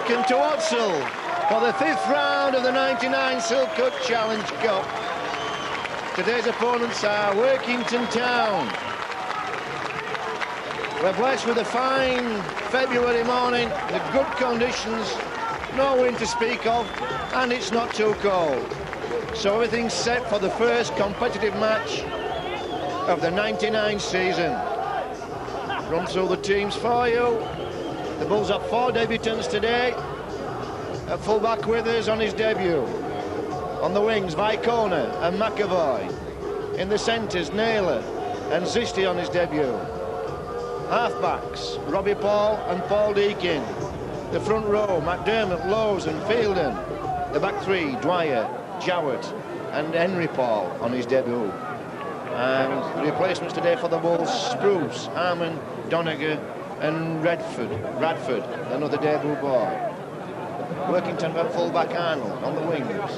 welcome to Odsal for the 5th round of the 99 Silk-Cut Challenge Cup. Today's opponents are Warrington Town. We're blessed with a fine February morning, with good conditions, no wind to speak of, and it's not too cold. So everything's set for the first competitive match of the 99 season. Run through the teams for you. The Bulls have 4 debutants today. At full-back Withers on his debut. On the wings, Vicona and McAvoy. In the centres, Naylor and Zisti on his debut. Half-backs, Robbie Paul and Paul Deakin. The front row, McDermott, Lowes and Fielden. The back 3, Dwyer, Jowett and Henry Paul on his debut. And the replacements today for the Bulls, Spruce, Harmon, Doniger and Bradford, another debut boy. Workington at full-back, Arnold on the wings.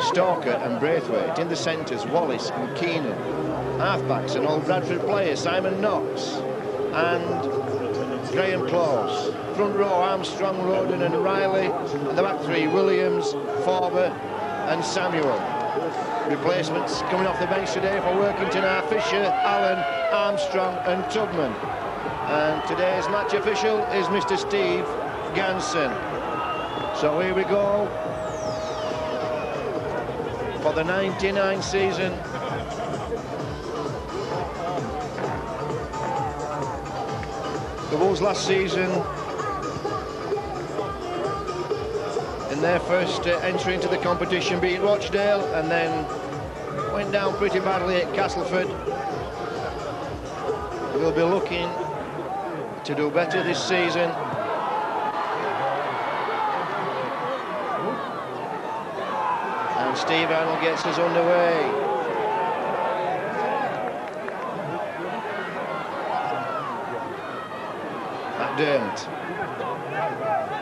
Stalker and Braithwaite. In the centres, Wallace and Keenan. Half-backs, an old Bradford player, Simon Knox and Graham Close. Front row, Armstrong, Roden and Riley. And the back 3, Williams, Forber and Samuel. Replacements coming off the bench today for Workington are Fisher, Allen, Armstrong and Tubman. And today's match official is Mr. Steve Ganson. So here we go for the 99 season. The Wolves last season, in their first entry into the competition, beat Rochdale and then went down pretty badly at Castleford. We'll be looking to do better this season. And Steve Arnold gets us underway. McDermott.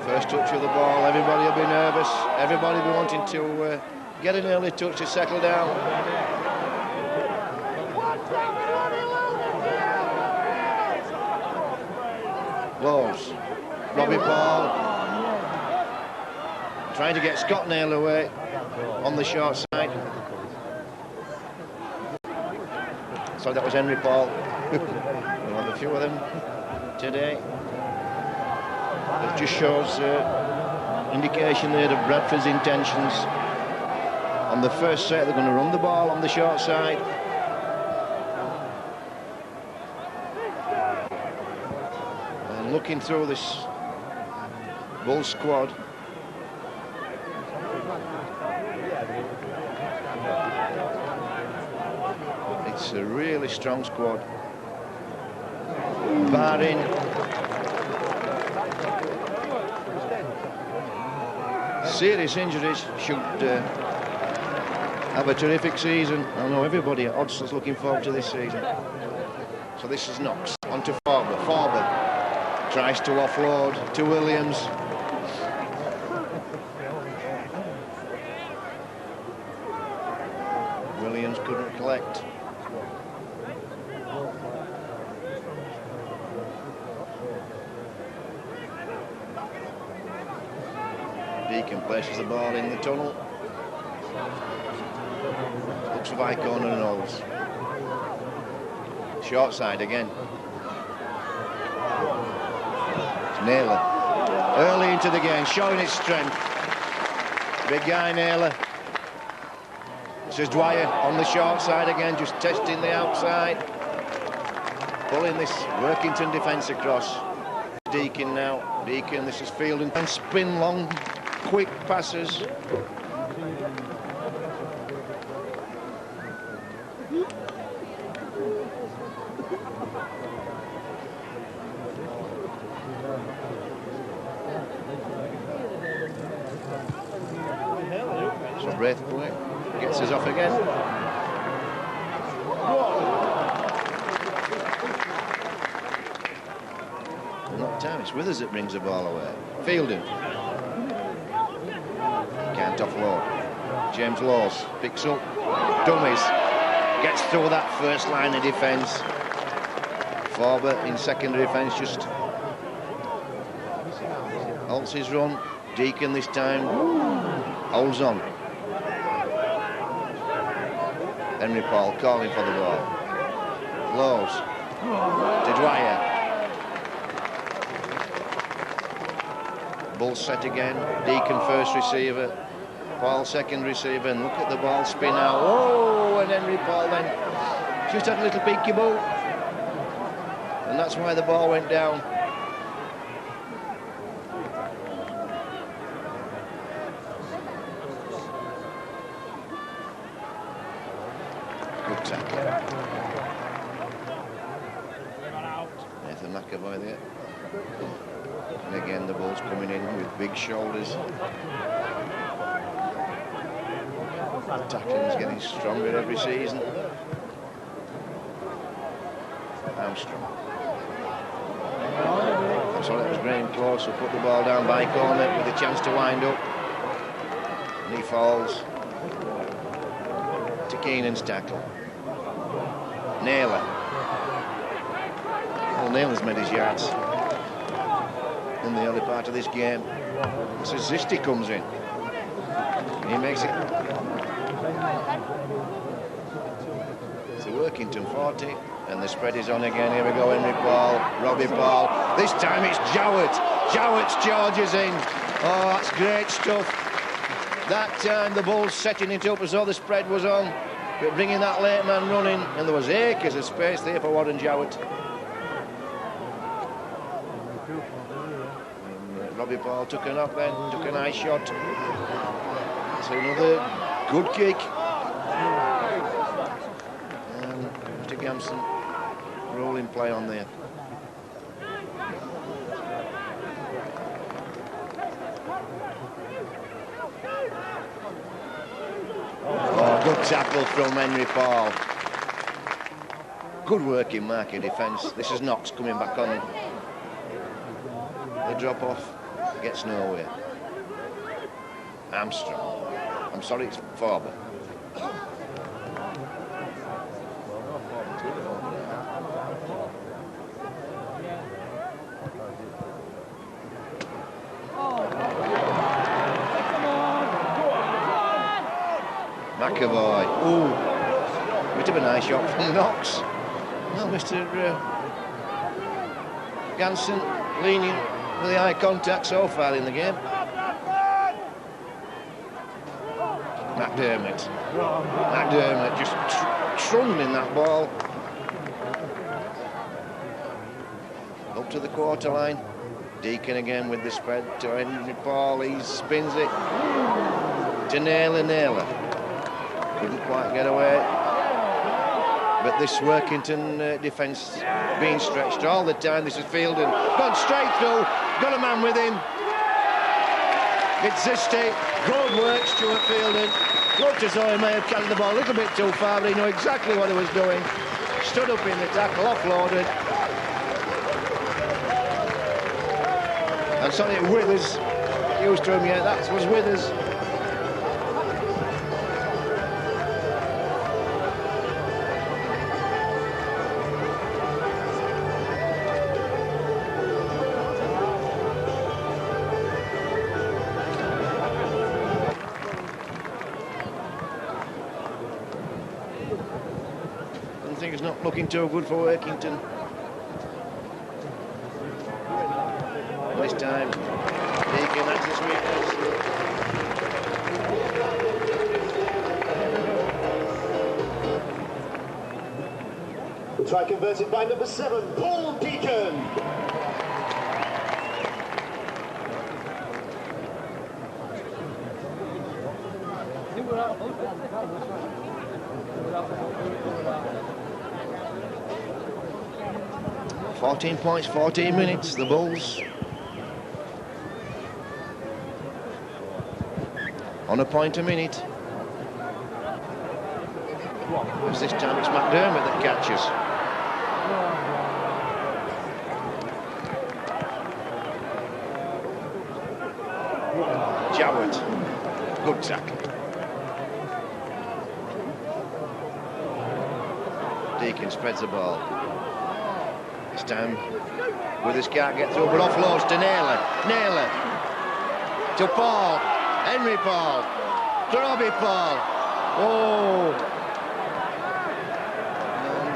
First touch of the ball, everybody will be nervous. Everybody will be wanting to get an early touch to settle down. Lowes, Robbie Paul, trying to get Scott Nail away on the short side. So that was Henry Paul. We'll have a few of them today. It just shows indication there of Bradford's intentions. On the first set, they're going to run the ball on the short side. And looking through this Bull squad, it's a really strong squad. Barring serious injuries, should have a terrific season. I know everybody at Odson's looking forward to this season. So this is Knox onto Forber. Forber tries to offload to Williams. Williams couldn't collect. Deacon places the ball in the tunnel. Looks for Vicona and Knowles. Short side again. It's Naylor. Early into the game, showing its strength. Big guy Naylor. This is Dwyer on the short side again, just testing the outside. Pulling this Workington defence across. Deacon now. Deacon, this is Fielden. And spin long. Quick passes. So Braithwaite gets us off again. Not time, it's Withers that brings the ball away. Fielden. Can't offload. James Laws picks up, dummies, gets through that first line of defence. Forber in secondary defence just halts his run. Deacon this time holds on. Henry Paul calling for the ball. Lows to Dwyer. Bull set again. Deacon first receiver. Paul second receiver. And look at the ball spin out. Oh, and Henry Paul then just had a little peeky boo. And that's why the ball went down. Good tackle. Nathan McAvoy there. And again the ball's coming in with big shoulders. The tackling's getting stronger every season. Armstrong. I saw that was Graham Close who put the ball down by corner with a chance to wind up. And he falls to Keenan's tackle. Naylor. Well, Naylor's made his yards in the early part of this game. So Zisti comes in. He makes it. It's the Workington 40. And the spread is on again. Here we go, Henry Paul, Robbie Paul. This time it's Jowett. Jowett's charges in. Oh, that's great stuff. That time the Bulls setting it up as though the spread was on. But bringing that late man running. And there was acres of space there for Warren Jowett. And Robbie Paul took a knock then, took a nice shot. So another good kick. And Mr. Gamson. Rolling play on there. Oh, good tackle from Henry Paul. Good working marking defence. This is Knox coming back on. The drop off gets nowhere. Armstrong. I'm sorry, it's Farber. McAvoy. Ooh, bit of a nice shot from Knox. Well, Mr. Ganson leaning with the eye contact so far in the game. McDermott just trundling that ball up to the quarter line. Deacon again with the spread to Henry Paul. He spins it to Naylor. Couldn't quite get away. But this Workington defence being stretched all the time. This is Fielden. Gone straight through. Got a man with him. It's Zisti. Good work, Stuart Fielden. Looked as though he may have carried the ball a little bit too far, but he knew exactly what he was doing. Stood up in the tackle, offloaded. And sorry, Withers. Used to him yet. That was Withers. Things not looking too good for Workington. This time, Deacon, that's his weakness. The try converted by number 7, Paul Deacon. $14 points, 14 minutes, the Bulls. On a point a minute. As this time it's McDermott that catches. Jowett. Good tackle. Deacon spreads the ball. This time, Withers can't get through, but offloads to Naylor. to Paul. Henry Paul. To Robbie Paul. Oh.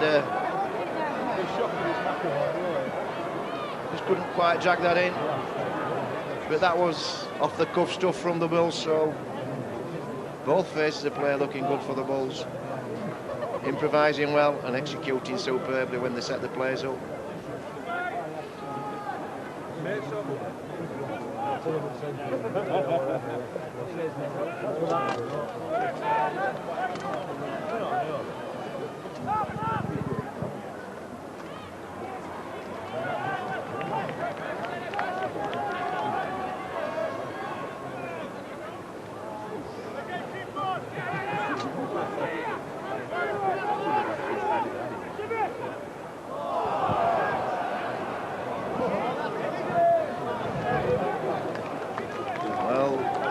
And just couldn't quite drag that in. But that was off-the-cuff stuff from the Bulls, so both faces of play looking good for the Bulls. Improvising well and executing superbly when they set the plays up.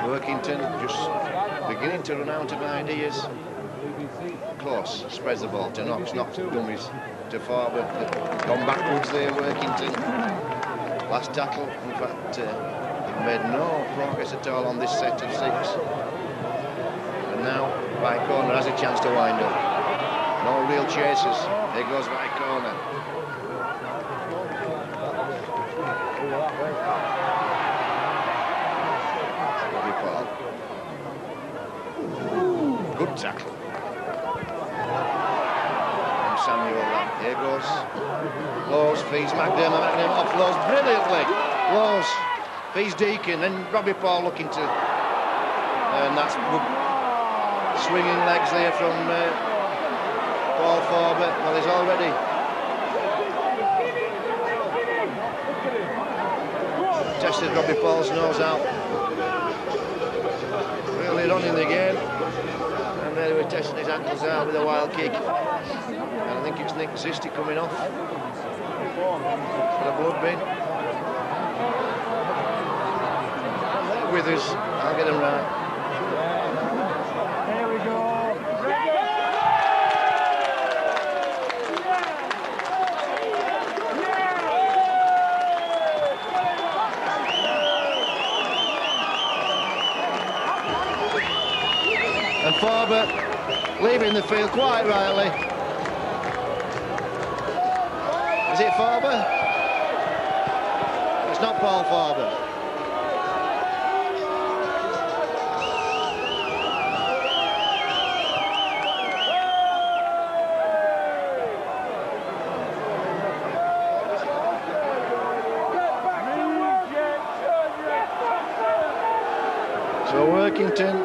Warrington just beginning to run out of ideas. Close, spreads the ball to Knox, Knox dummies to forward, gone backwards there, Warrington. Last tackle, in fact, made no progress at all on this set of 6. And now, by corner has a chance to wind up. No real chases, here goes by corner. Good tackle. From Samuel, here goes. Laws feeds McDermott, McDermott offloads brilliantly. Laws feeds Deacon, then Robbie Paul looking to... and that's swinging legs there from Paul Forbert. Well, he's already... tested Robbie Paul's nose out. Earlier on in the game. And they were testing his ankles out with a wild kick. And I think it's Nick Zisti coming off for the blood bin. Withers, I'll get him right. Here we go. And Forbert leaving the field quite rightly. Is it Forbert? It's not Paul Forbert. So Warrington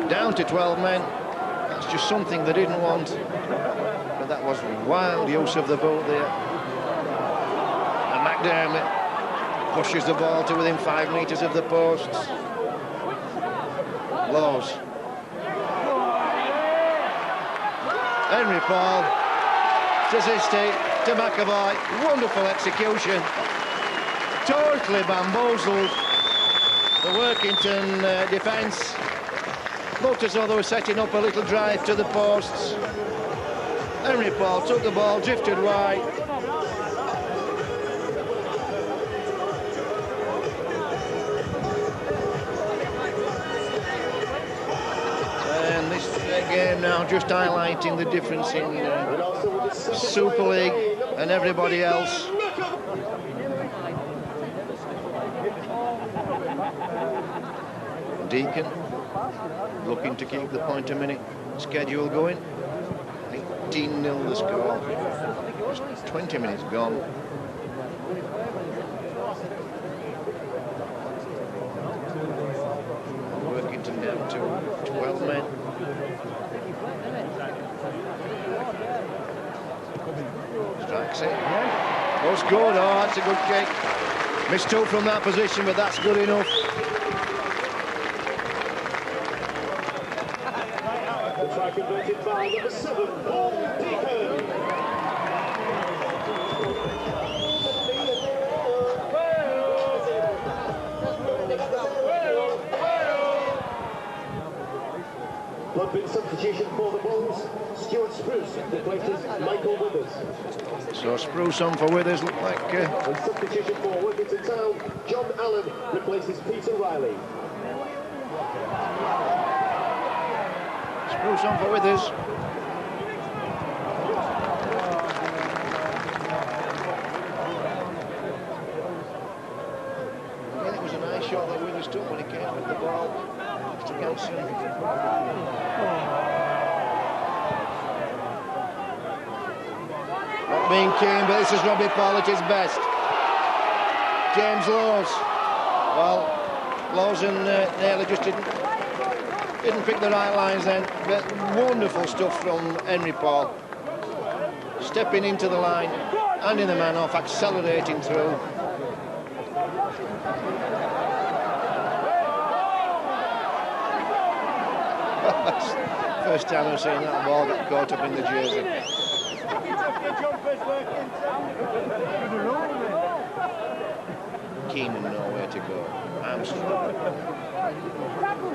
down to 12 men. That's just something they didn't want. But that was wild use of the boot there. And McDermott pushes the ball to within 5 metres of the posts. Lows. Henry Paul. To Zisti, to McAvoy. Wonderful execution. Totally bamboozled the Warrington defence. Looked as though they were setting up a little drive to the posts. Henry Paul took the ball, drifted wide. And this game now just highlighting the difference in Super League and everybody else. Deacon looking to keep the point a minute schedule going. 18-0 the score. Just 20 minutes gone. Warrington down to 12 men. Strikes it. Goes good. Oh, that's a good kick. Missed two from that position, but that's good enough. Converted by number 7, Paul Deacon. Blood bin substitution for the Bulls. Stuart Spruce replaces Michael Withers. So Spruce on for Withers, look like... And substitution for Warrington Town, John Allen replaces Peter Riley. Spruce on for Withers. Again, it was a nice shot that Withers took when he came with the ball. To Ganson. Not being keen, but this is Robbie Paul at his best. James Lowes. Well, Lowes and Naylor just didn't pick the right lines then. But wonderful stuff from Henry Paul. Stepping into the line, handing the man off, accelerating through. First time I've seen that ball get caught up in the jersey. Keenan nowhere to go. Armstrong.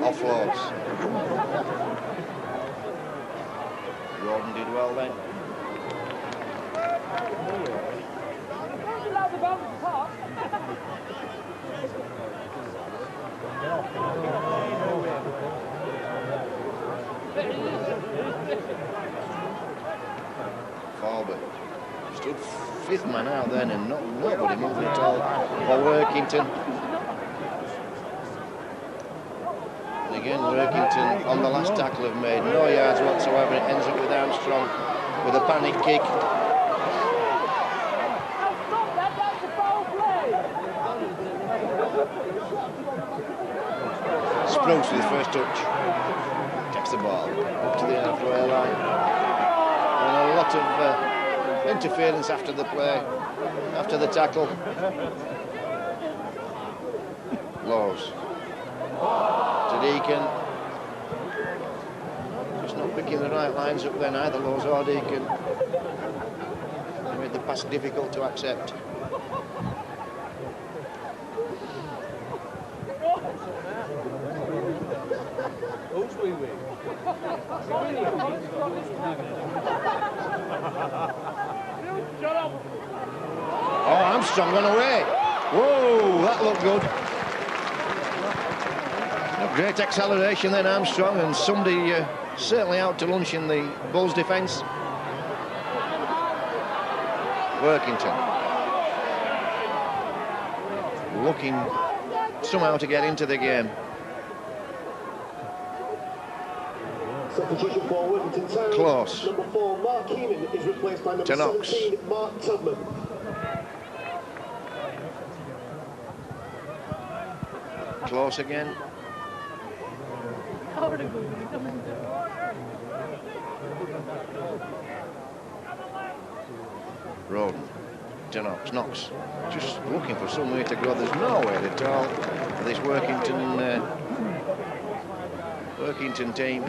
Offloads. Rawdon did well then. Falbert stood fifth man out then and nobody moving at all for Workington. And again, Workington on the last tackle have made no yards whatsoever. It ends up with Armstrong with a panic kick. Spruce with his first touch. Takes the ball up to the halfway line. And a lot of interference after the play, after the tackle. Lowes to Deacon. Just not picking the right lines up then either, Lowes or Deacon. They made the pass difficult to accept. Oh, Armstrong gone away. Whoa, that looked good. Great acceleration then, Armstrong, and somebody certainly out to lunch in the Bulls' defence. Workington looking somehow to get into the game. Substitution for Warrington Town. Close. Number 4, Mark Keenan, is replaced by number 17, Mark Tubman. Close again. Rawdon. Knox. Just looking for somewhere to go. There's nowhere at all for this Workington team.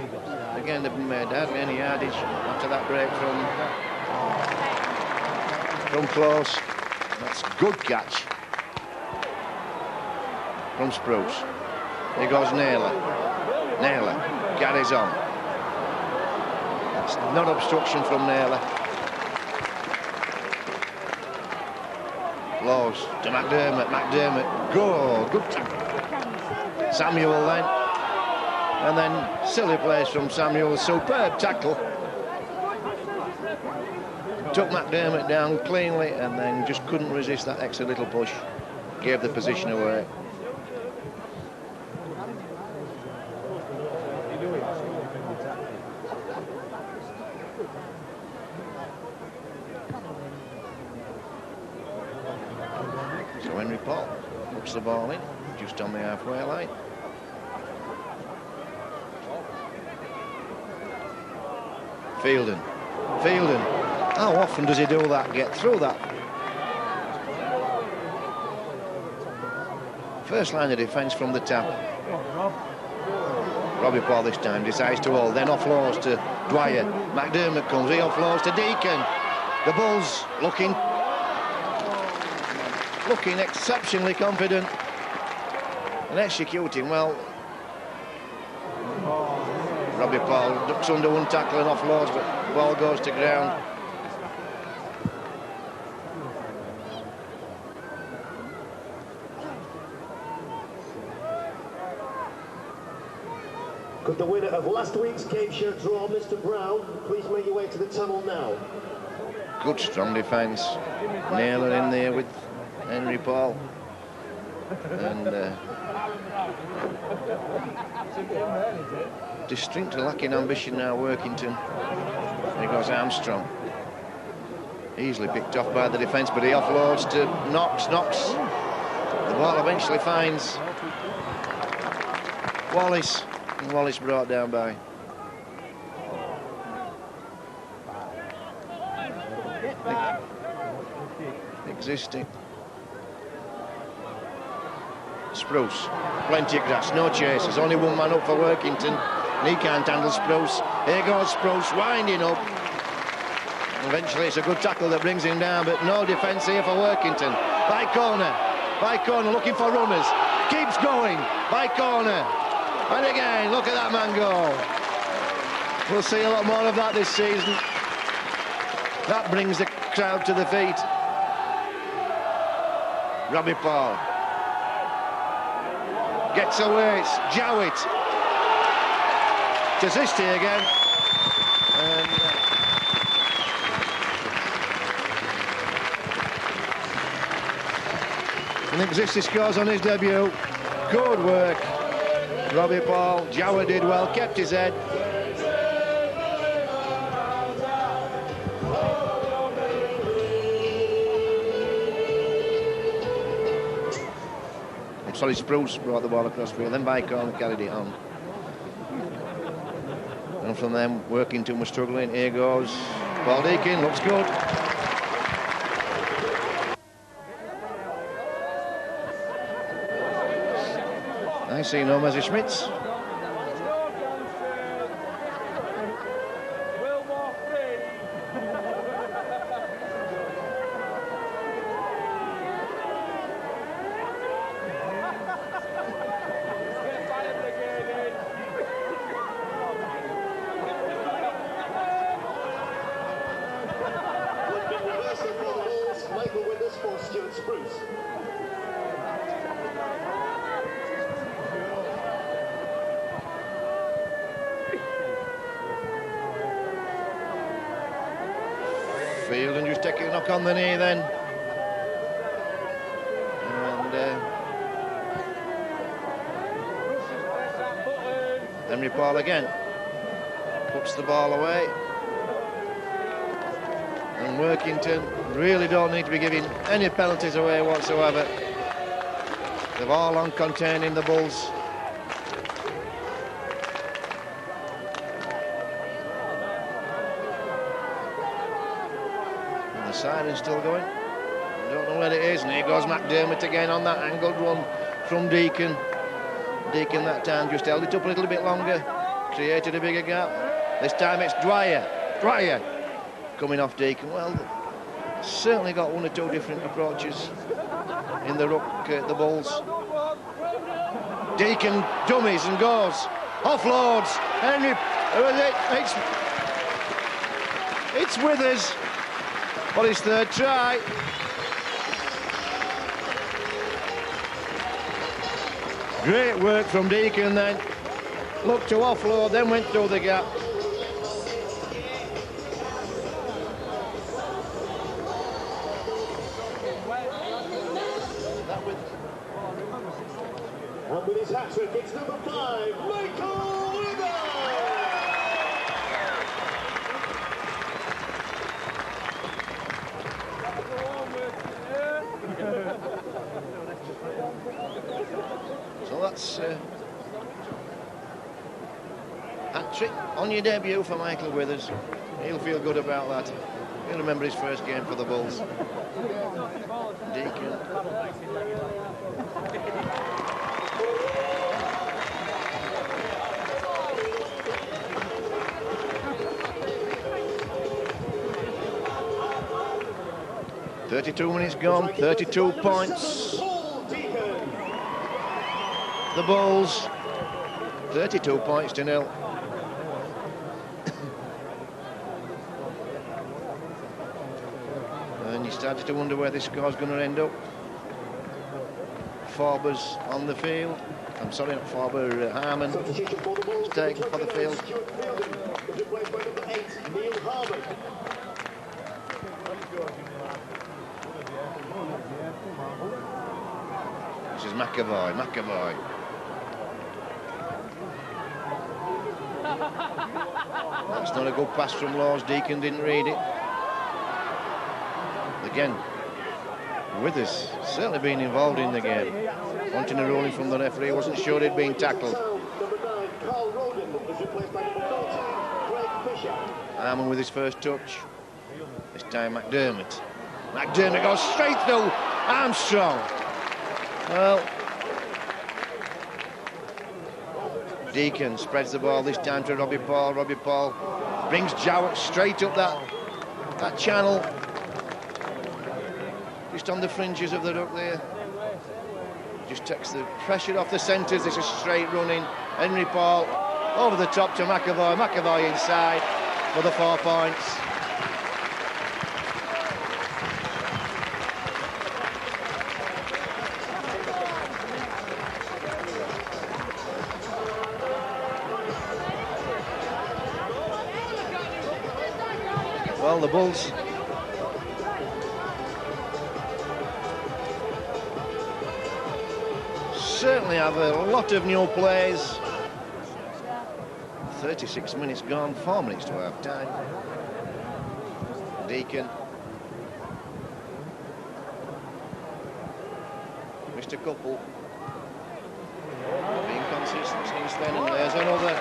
Again, they've made hardly any yardage after that break from Close. That's a good catch from Spruce. Here goes Naylor. Naylor carries on. It's not obstruction from Naylor. Lowes to McDermott. McDermott. Good tackle. Samuel then. And then silly plays from Samuel. Superb tackle. Took McDermott down cleanly and then just couldn't resist that extra little push. Gave the position away. So Henry Paul puts the ball in just on the halfway line. Fielden. How often does he do that? Get through that. First line of defence from the tap. Robbie Paul this time decides to hold, then offloads to Dwyer. McDermott comes, he offloads to Deacon. The Bulls looking exceptionally confident and executing well. Robbie Paul ducks under one tackle and offloads, but ball goes to ground. Could the winner of last week's game show draw, Mr. Brown, please make your way to the tunnel now? Good strong defence. Naylor in there with Henry Paul. And distinctly lacking ambition now, Workington. There goes Armstrong. Easily picked off by the defence, but he offloads to Knox. Knox. The ball eventually finds Wallace. And Wallace brought down by existing. Spruce, plenty of grass, no chasers, only one man up for Workington, and he can't handle Spruce. Here goes Spruce, winding up. Eventually it's a good tackle that brings him down, but no defence here for Workington. By corner, looking for runners, keeps going, by corner, and again, look at that man go. We'll see a lot more of that this season. That brings the crowd to the feet. Robbie Paul gets away, it's Jowett. To Zisti again. And I think Zisti scores on his debut. Good work. Robbie Paul, Jowett did well, kept his head. Sorry, Spruce brought the ball across field, then Bycorn carried it on. And from them, Workington was struggling. Here goes Paul Deakin, looks good. I see no Messerschmitts. And just taking a knock on the knee then. And Henry Paul again puts the ball away. And Workington really don't need to be giving any penalties away whatsoever. They've all on containing the Bulls. Siren's still going. I don't know where it is. And here goes McDermott again on that angled run from Deakin. Deakin that time just held it up a little bit longer, created a bigger gap. This time it's Dwyer. Dwyer coming off Deakin. Well, certainly got one or two different approaches in the ruck, the Bulls. Deakin dummies and goes. Offloads. Henry, it's Withers. For his third try. Great work from Deakin then. Looked to offload, then went through the gap. And with his hat-trick, it's number 5, Michael Withers! So that's hat-trick on your debut for Michael Withers. He'll feel good about that. He'll remember his first game for the Bulls. Deakin. .32 minutes gone, 32 points. The Bulls, 32 points to 0. And you started to wonder where this score's going to end up. Farber's on the field. I'm sorry, not Farber, Harmon is taken for the field. This is McAvoy. That's not a good pass from Laws. Deacon didn't read it. Again, Withers certainly been involved in the game. Wanting a ruling from the referee, wasn't sure he'd been tackled. Harmon with his first touch. This time McDermott. McDermott goes straight through Armstrong. Well, Deacon spreads the ball this time to Robbie Paul. Robbie Paul brings Jowett straight up that channel. Just on the fringes of the ruck there. Just takes the pressure off the centres. This is straight running. Henry Paul over the top to McAvoy. McAvoy inside for the 4 points. Well, the Bulls certainly have a lot of new players. 36 minutes gone, 4 minutes to half time. Deacon. Mr. Couple. Being consistent since then, and there's another.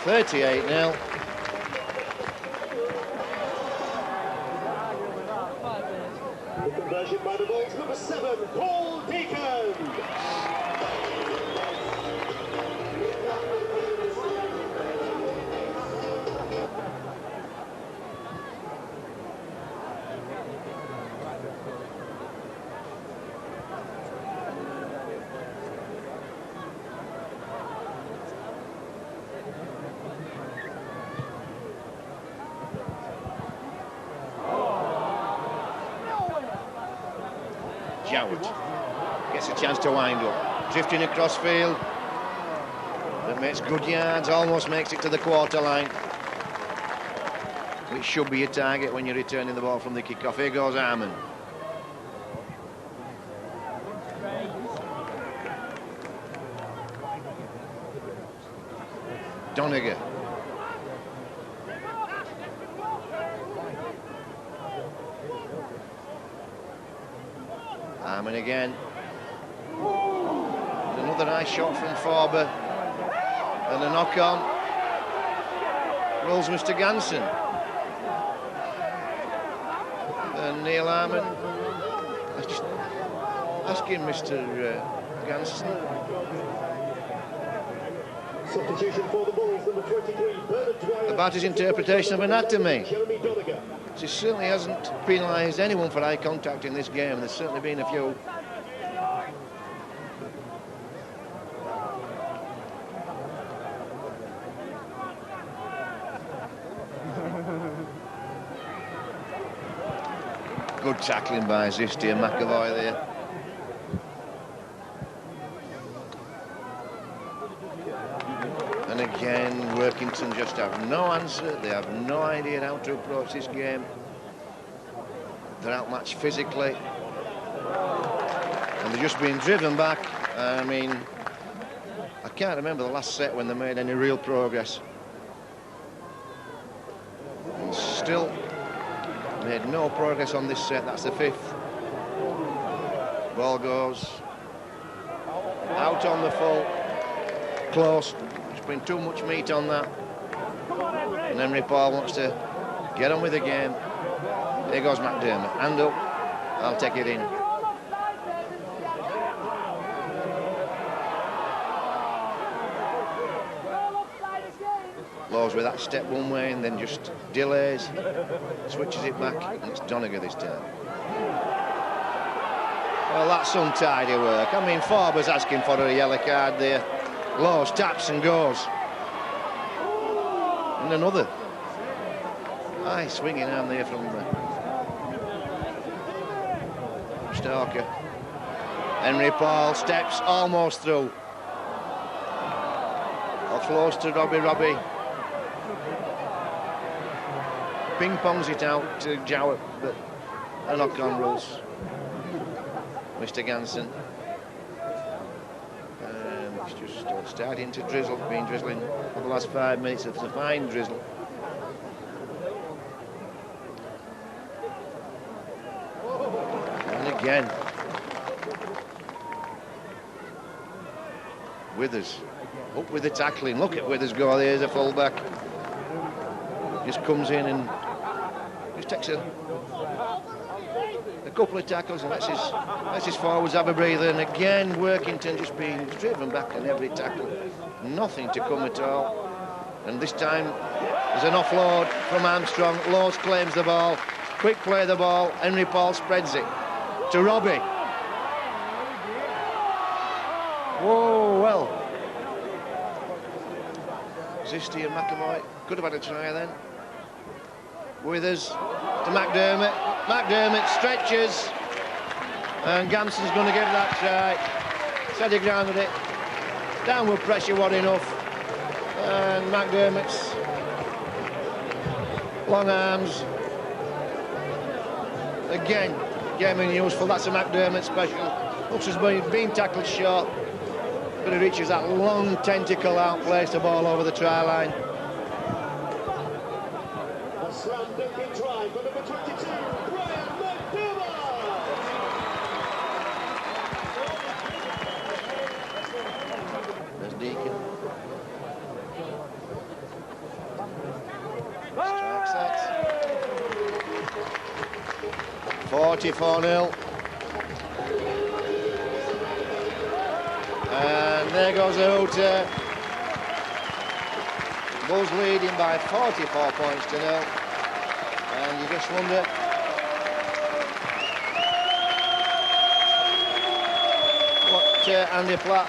38 now. The conversion by the Bulls, number 7, Paul Deacon. Jowett gets a chance to wind up, drifting across field, that makes good yards, almost makes it to the quarter line, which should be a target when you're returning the ball from the kick-off. Here goes Harmon. Doniger. Harmon again. And another nice shot from Farber. And a knock on. Rolls Mr. Ganson. And Neil Harmon. Just asking Mr. Ganson. Substitution for the Bulls, number 23, Bernard Dwyer. About his interpretation of anatomy. He certainly hasn't penalised anyone for eye contact in this game. There's certainly been a few. Good tackling by Zisti and McAvoy there. And again, Workington just have no answer. They have no idea how to approach this game. They're outmatched physically. And they're just being driven back. I mean, I can't remember the last set when they made any real progress. And still made no progress on this set. That's the 5th. Ball goes out on the full. Close. Been too much meat on that, and Henry Paul wants to get on with the game. Here goes McDermott, hand up, I'll take it in. Laws with that step one way and then just delays, switches it back, and it's Doniger this time. Well, that's untidy work. I mean, Farber's asking for a yellow card there. Laws taps and goes. And another. High swinging arm there from Starker. Henry Paul steps almost through. Or close to Robbie. Ping-pongs it out to Jowett, but a knock-on rules. Mr. Ganson. And it's just starting to drizzle, been drizzling for the last 5 minutes. It's a fine drizzle. And again. Withers. Up with the tackling. Look at Withers go. There's a fullback. Just comes in and just takes a couple of tackles and lets his forwards have a breather. And again, Workington just being driven back on every tackle. Nothing to come at all. And this time, there's an offload from Armstrong. Lawes claims the ball. Quick play the ball. Henry Paul spreads it to Robbie. Whoa, well. Zisty and McAvoy could have had a try then. Withers to McDermott. McDermott stretches. And Ganson's going to give that try. Steady grounded it. Downward pressure wasn't enough. And McDermott's long arms. Again, getting useful. That's a McDermott special. Looks as though he's been tackled short. But he reaches that long tentacle out, plays the ball over the try line. A slam-dunking try for number 22, Brian McDermott! There's Deacon. Strikes that. 44-0. And there goes the hooter. Bulls leading by 44 points to 0. And you just wonder what Andy Platt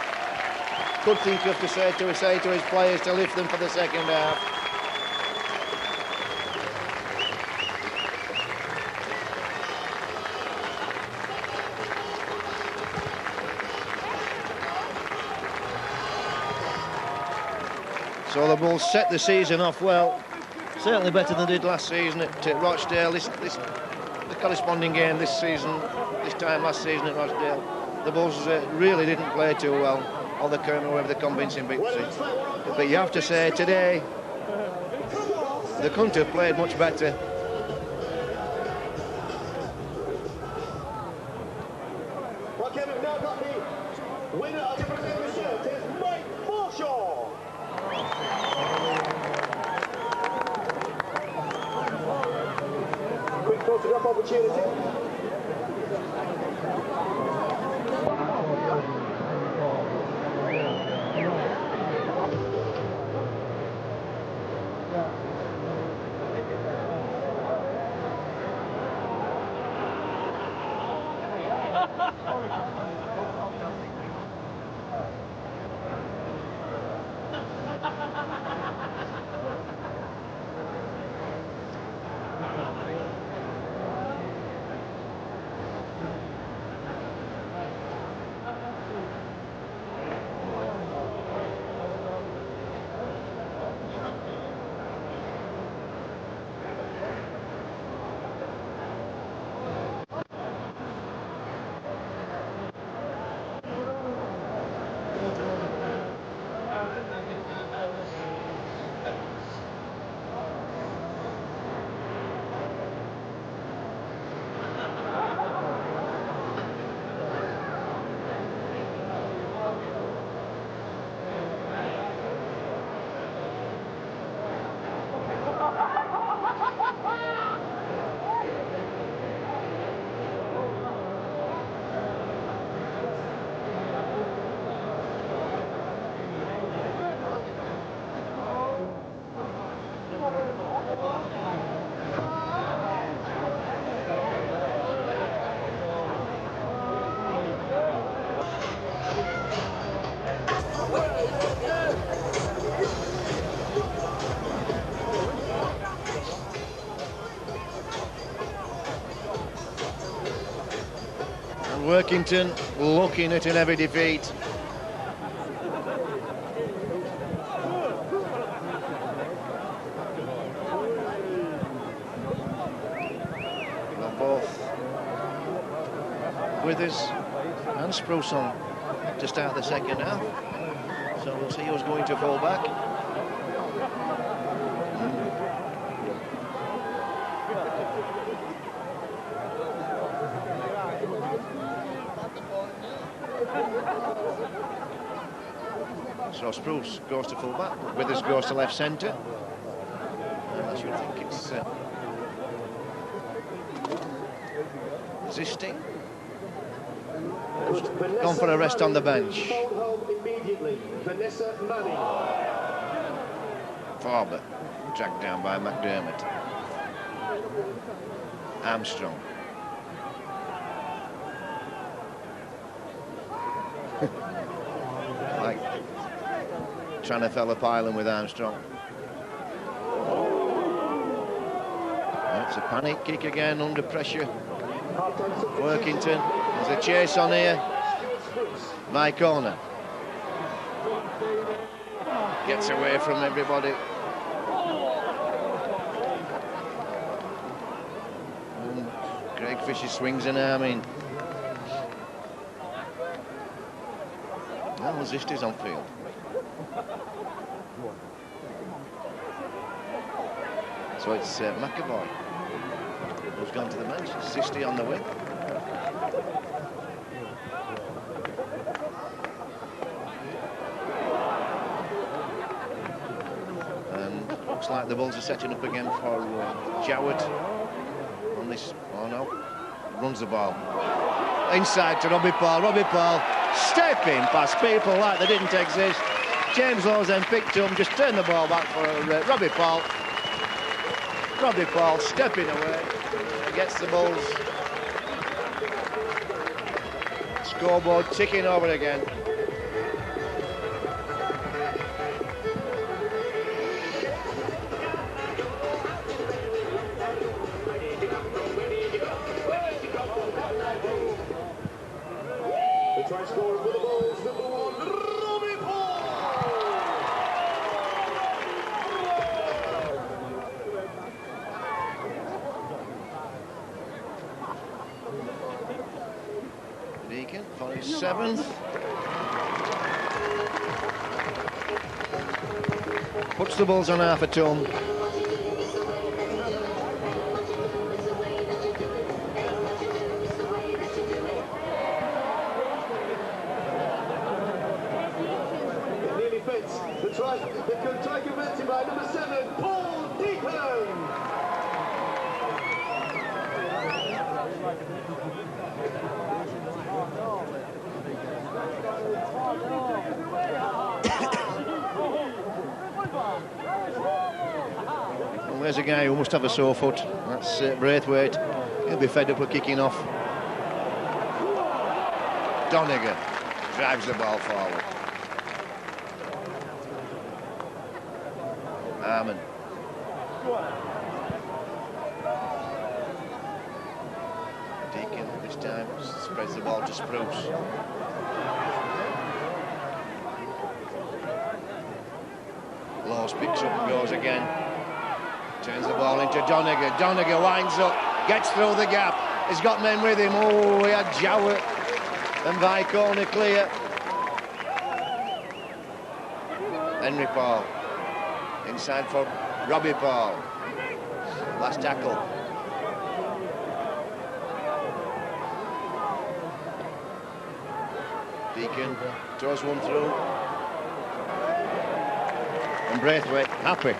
could think of to say to his players to lift them for the second half. So the Bulls set the season off well, certainly better than they did last season at Rochdale. The corresponding game this time last season at Rochdale, the Bulls really didn't play too well, or they came away with a convincing victory. But you have to say today, they couldn't have played much better. Okay, we've now got the winner of the Brazilian shirt is Mike Forshaw. Quick photograph opportunity. Workington looking at an heavy defeat. Well, both Withers and Spruce on to start the second half. So we'll see who's going to fall back. So Spruce goes to full-back, Withers goes to left centre. And I should think it's Zisting. Gone for a rest on the bench. Farber dragged down by McDermott. Armstrong. Like trying to fell a pylon with Armstrong. It's a panic kick again under pressure. Workington, there's a chase on here. My corner. Gets away from everybody. And Craig Fisher swings an arm in. Well, Zisti's on field. So it's McAvoy who's gone to the bench. Zisti on the wing. And looks like the Bulls are setting up again for Jowett on this. Oh no, runs the ball inside to Robbie Paul. Robbie Paul stepping past people like they didn't exist. James Lawes then picked him, just turned the ball back for Robbie Paul. Robbie Paul stepping away, gets the Bulls. Scoreboard ticking over again. The try scorer for the Bulls, number 1, Robbie Paul. Deacon for his 7th. Puts the Bulls on half a ton. The try converted by number 7, Paul Deacon. Well, there's a guy who must have a sore foot. That's Braithwaite. He'll be fed up with kicking off. Doniger drives the ball forward. Harmon. Deacon this time spreads the ball to Spruce. Lawes picks up and goes again. Turns the ball into Doniger. Doniger winds up, gets through the gap. He's got men with him. Oh, he had Jowett and Vicona clear. Henry Paul. Inside for Robbie Paul. Last tackle. Deacon throws one through. And Braithwaite happy.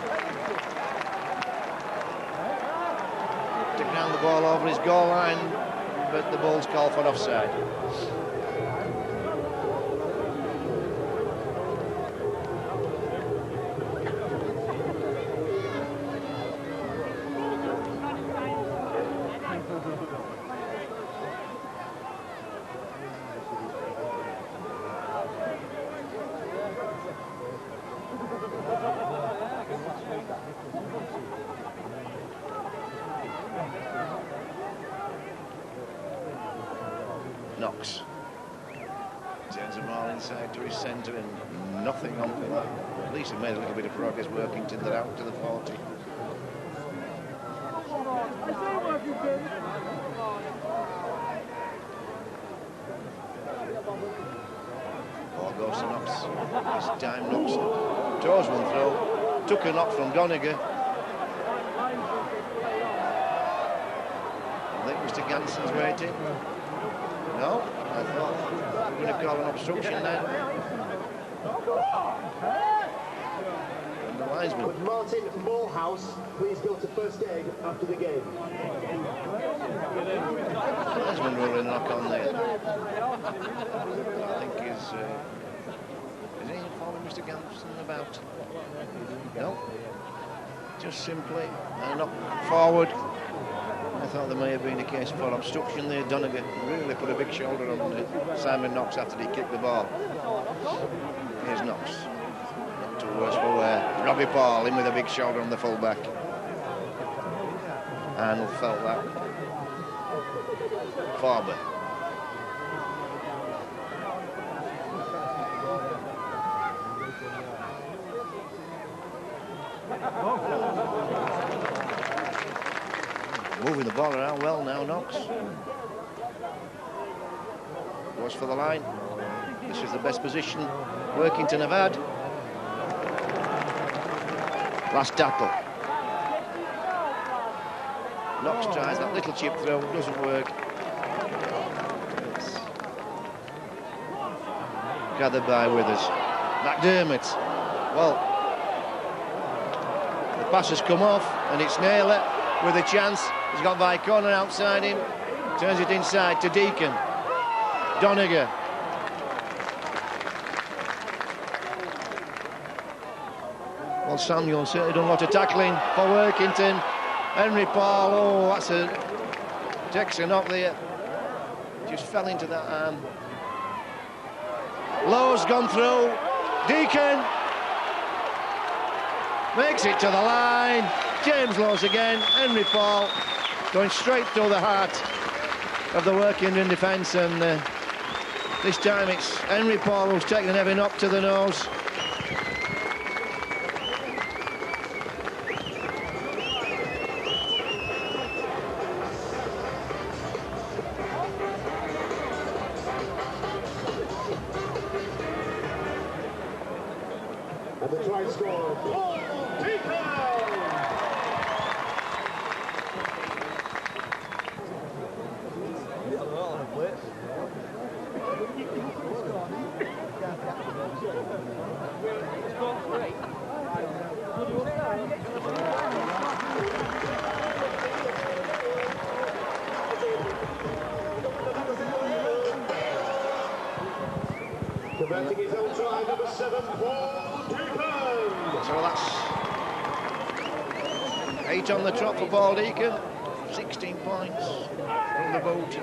To ground the ball over his goal line, but the Bulls call for offside. Knox turns the ball inside to his centre and nothing on for that. At least he made a little bit of progress. Workington, they're out to the 40. Ball goes to Knox. This time Knox toes one throw. Took a knock from Goniger. I think Mr. Ganson's waiting. No, I thought we were going to call an obstruction then. And the linesman. Would Martin Morehouse please go to first aid after the game? The linesman rolling a knock on there. I think is he informing Mr. Ganson about? No, just simply a knock forward. I thought there may have been a case for obstruction there. Donegan really put a big shoulder on Simon Knox after he kicked the ball. Here's Knox. Not too worse for wear. Robbie Paul in with a big shoulder on the fullback. Arnold felt that. Farber. Moving the ball around well now, Knox. Goes for the line. This is the best position Workington have had. Last tackle. Knox tries that little chip throw, doesn't work. It's gathered by Withers. McDermott. Well, the pass has come off, and it's Naylor with a chance. He's got Vicona outside him. Turns it inside to Deacon. Doniger. Well, Samuel certainly done a lot of tackling for Workington. Henry Paul, oh, that's a... takes a knock there. Just fell into that arm. Lowe's gone through. Deacon. Makes it to the line. James Lawes again. Henry Paul going straight through the heart of the Workington defence, and this time it's Henry Paul who's taken a heavy knock to the nose. And the try scorer, Paul Deacon! Converting his own try, number 7, Paul Deacon. So that's 8 on the trot for Paul Deacon. 16 points from the boot.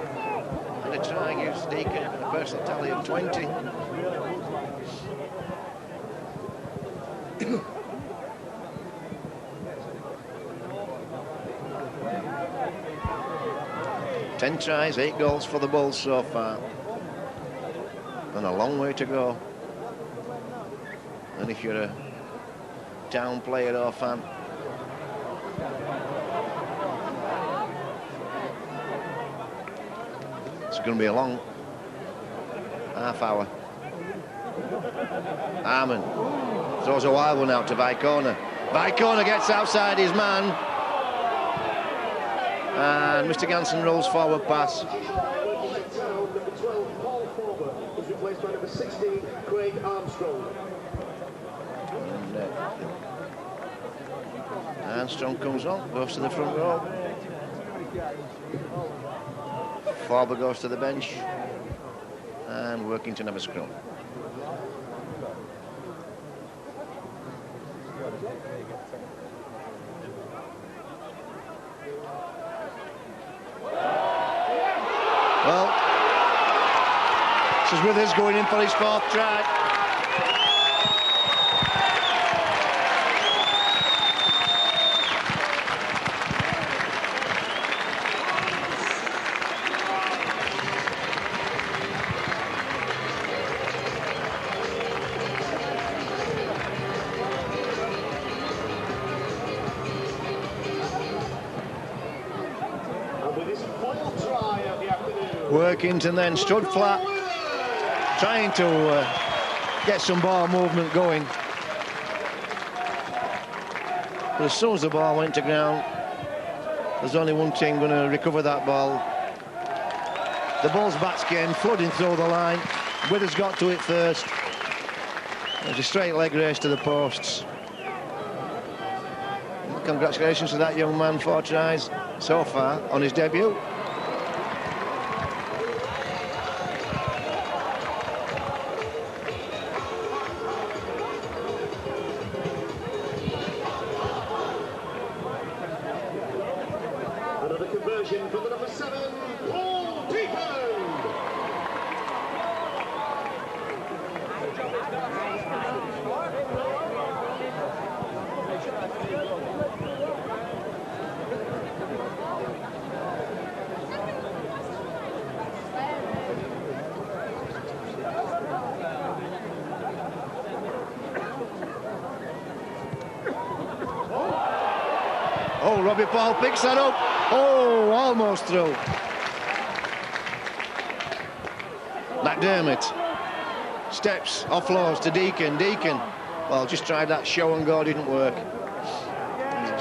And a try gives Deacon a personal tally of 20. Ten tries, 8 goals for the Bulls so far. And a long way to go. And if you're a town player or fan, it's going to be a long half hour. Harmon throws a wild one out to Vicona. Vicona gets outside his man. And Mr. Ganson rolls forward pass. Number 12, Paul Farber, is replaced by number 16, Craig Armstrong. And Armstrong comes on, goes to the front row. Farber goes to the bench. And Workington have a scrum. Well, this is Withers going in for his 4th try. Warrington then stood flat, trying to get some ball movement going. But as soon as the ball went to ground, there's only one team going to recover that ball. The ball's bats came flooding through the line. Withers got to it first. There's a straight leg race to the posts. Congratulations to that young man, 4 tries so far on his debut. Another conversion from the number 7, Paul Deacon. Oh, Robbie Paul picks that up. Oh, almost through. McDermott steps, offloads to Deacon. Deacon, well, just tried that show and go, didn't work.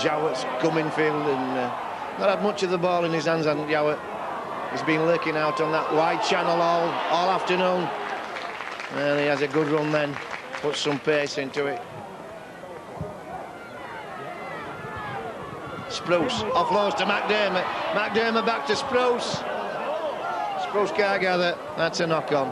Jowett's coming field and not had much of the ball in his hands, hasn't Jowett? He's been lurking out on that wide channel all afternoon. And he has a good run then, puts some pace into it. Spruce offloads to McDermott. McDermott back to Spruce. Spruce can't gather. That's a knock on.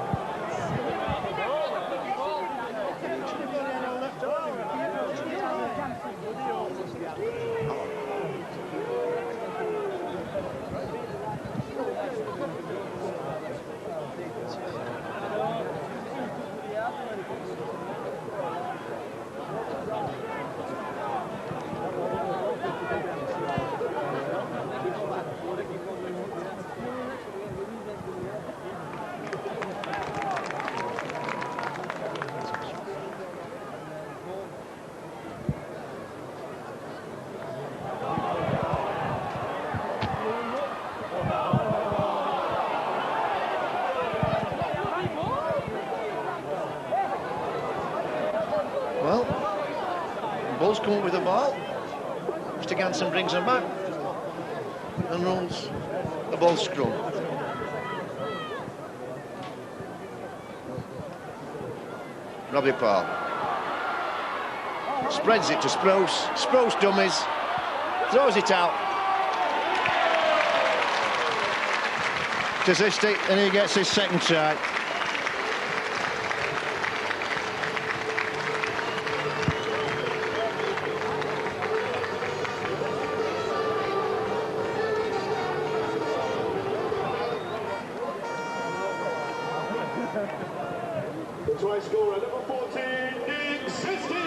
Well, Bulls come up with the ball. Mr. Ganson brings them back and runs the ball scrum. Robbie Paul spreads it to Spruce. Spruce dummies, throws it out to Zistic, and he gets his second try. The try scorer, number 14, Nick Zistic.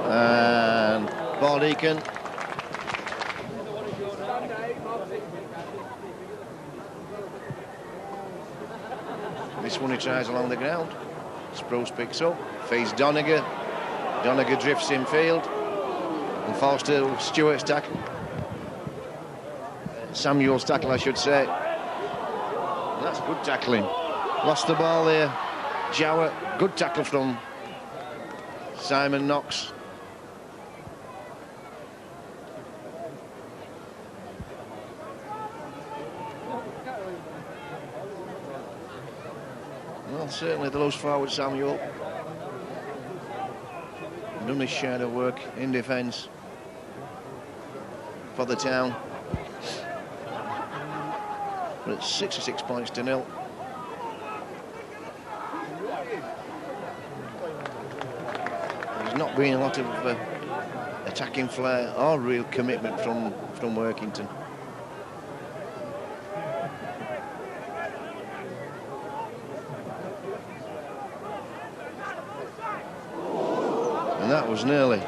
And ball Deacon. This one he tries along the ground. Spruce picks up, feeds Doniger. Doniger drifts in field and falls to Stewart's tackle. Samuel's tackle, I should say. And that's good tackling. Lost the ball there. Jowett, good tackle from Simon Knox. Well, certainly the loose forward Samuel done his share of work in defence for the town. But it's 66 points to 0. There's not been a lot of attacking flair or real commitment from Warrington. And that was nearly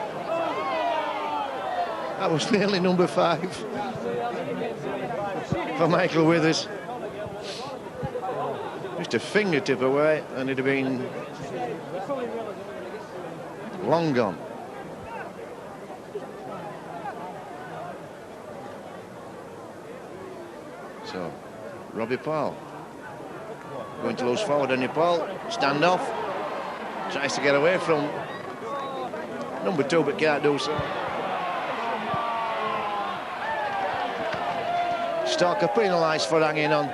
That was nearly number 5 for Michael Withers. Just a fingertip away and it'd have been long gone. So, Robbie Paul going to lose forward on your Paul. Stand off. Tries to get away from number 2 but can't do so. Stalker penalised for hanging on.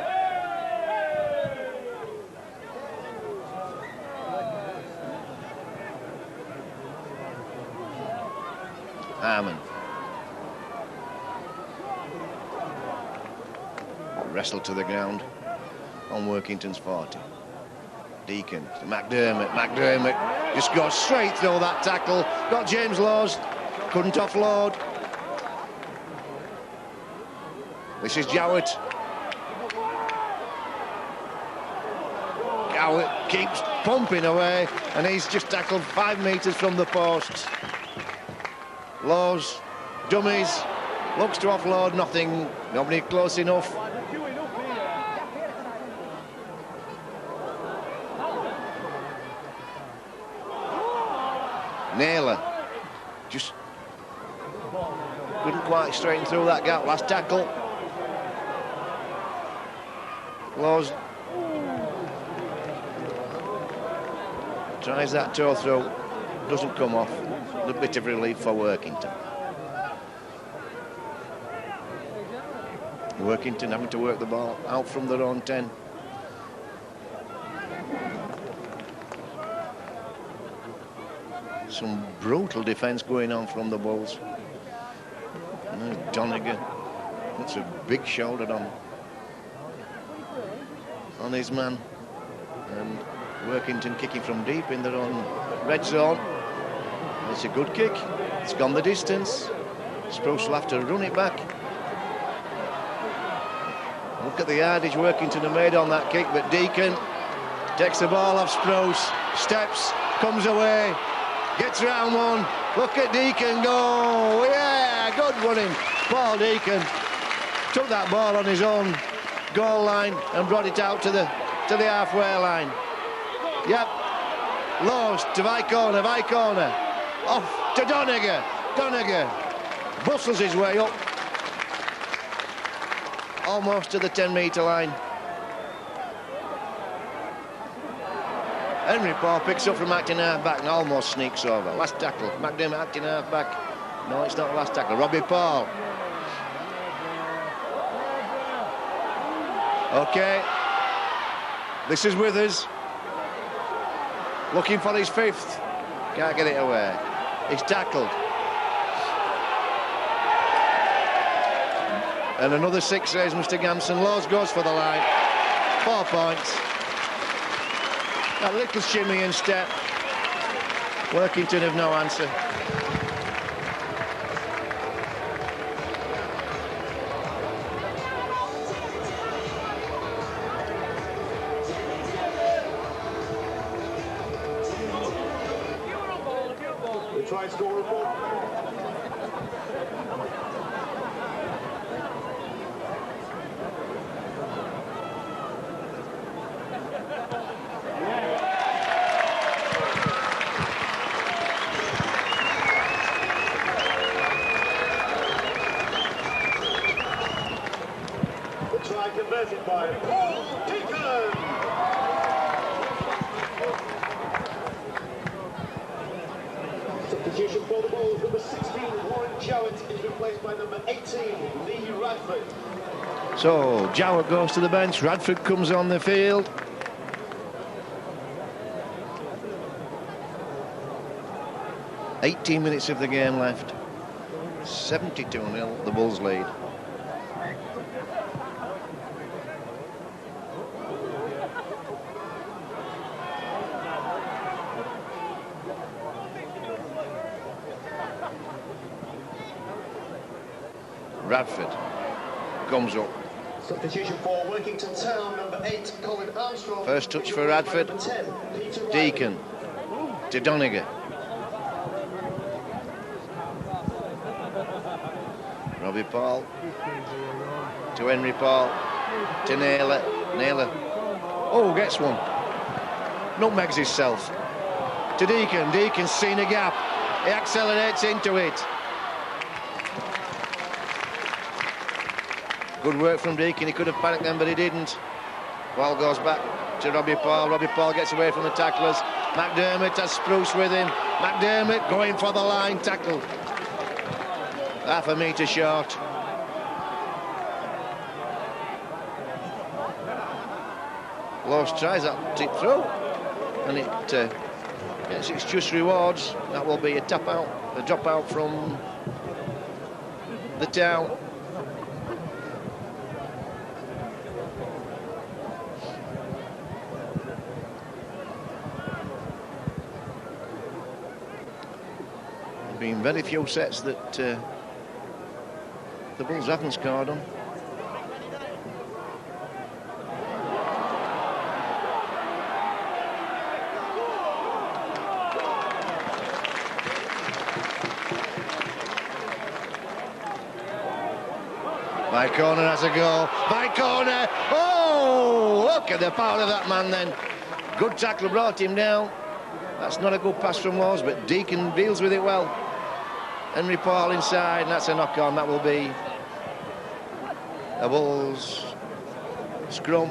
Harmon. Wrestled to the ground on Workington's 40. Deacon to McDermott. McDermott just goes straight through that tackle. Got James Laws. Couldn't offload. This is Jowett. Jowett keeps pumping away and he's just tackled 5 metres from the post. Laws, dummies, looks to offload, nothing, nobody close enough. Naylor just couldn't quite straighten through that gap. Last tackle. Laws tries that toe through, doesn't come off. A bit of relief for Workington. Workington having to work the ball out from their own 10. Some brutal defence going on from the Bulls. And there's Doniger. That's a big shoulder on his man. And Workington kicking from deep in their own red zone. It's a good kick. It's gone the distance. Spruce will have to run it back. Look at the yardage Workington have made on that kick, but Deacon takes the ball off Spruce, steps, comes away, gets round one. Look at Deacon go. Yeah, good running. Paul Deacon took that ball on his own goal line and brought it out to the halfway line. Yep. Laws to Vicona. Off to Doniger. Doniger bustles his way up almost to the 10-metre line. Henry Paul picks up from acting half-back and almost sneaks over. Last tackle, McDermott acting half-back. No, it's not the last tackle. Robbie Paul. Okay. This is Withers. Looking for his 5th. Can't get it away. He's tackled. And another 6 says Mr. Gamson. Laws goes for the line. 4 points. That little shimmy and step. Workington have no answer. The try score report. Converted by Paul Deacon. Substitution for the Bulls, number 16, Warren Jowett, is replaced by number 18, Lee Radford. So Jowett goes to the bench, Radford comes on the field. "18 minutes of the game left. 72-0, the Bulls lead. Bradford comes up. Substitution for Workington Town, number 8, Colin Armstrong. First touch for Radford. 10, Deacon to Doniger. Robbie Paul to Henry Paul to Naylor. Naylor, oh, gets one. Nutmegs himself to Deacon. Deacon's seen a gap. He accelerates into it. Good work from Deacon. He could have panicked then, but he didn't. Ball goes back to Robbie Paul. Robbie Paul gets away from the tacklers. McDermott has Spruce with him. McDermott going for the line tackle. Half a metre short. Lawes tries that tip through, and it gets its just rewards. That will be a tap out, a drop out from the town. There's been very few sets that the Bulls haven't scored on. By corner has a go. By corner. Oh, look at the power of that man then. Good tackle, brought him down. That's not a good pass from Lawes, but Deacon deals with it well. Henry Paul inside, and that's a knock on. That will be a Bulls scrum.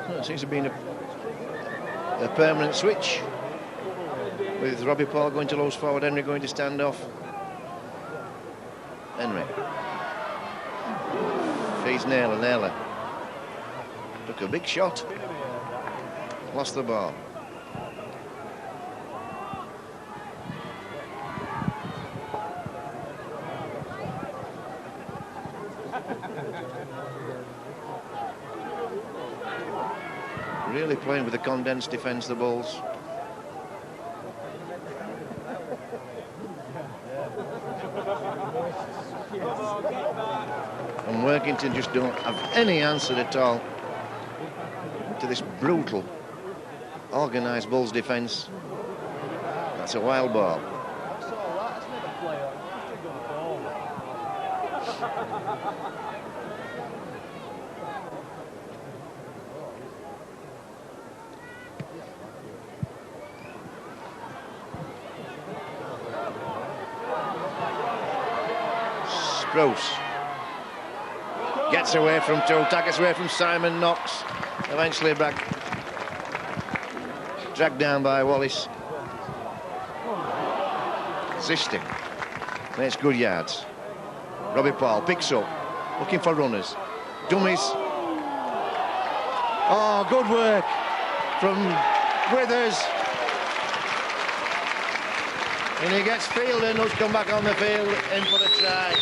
Well, it seems to be a permanent switch, with Robbie Paul going to Lawes forward, Henry going to stand off. Henry feeds Naylor. Naylor took a big shot, lost the ball. Really playing with a condensed defence, the Bulls. And Warrington just don't have any answer at all to this brutal, organised Bulls defence. That's a wild ball. Spruce gets away from two, gets away from Simon Knox, eventually dragged down by Wallace. Zisting makes good yards. Robbie Paul picks up, looking for runners. Dummies. Oh, good work from Withers. And he gets Fielder, who's come back on the field in for the try.